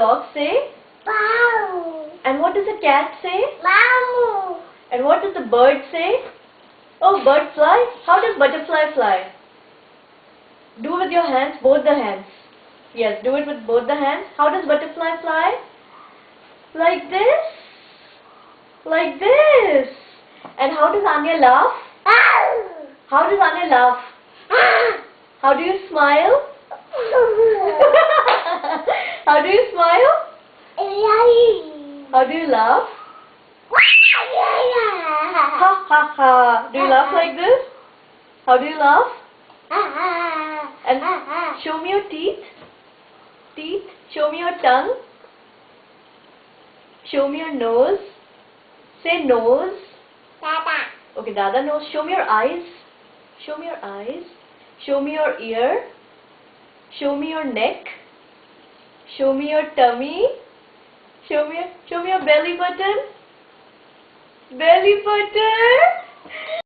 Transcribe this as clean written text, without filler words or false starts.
dog say? Wow. And what does the cat say? Mamu. And what does the bird say? Oh, bird fly. How does butterfly fly? Do with your hands, both the hands. Yes, do it with both the hands. How does butterfly fly? Like this. Like this. And how does Anya laugh? How does Anya laugh? How do you smile? How do you smile? How do you laugh? Ha ha ha. Do you laugh like this? How do you laugh? And show me your teeth. Teeth. Show me your tongue. Show me your nose. Say nose. Dada. Okay, Dada nose. Show me your eyes. Show me your eyes. Show me your ear. Show me your neck. Show me your tummy. Show me your belly button. Belly button.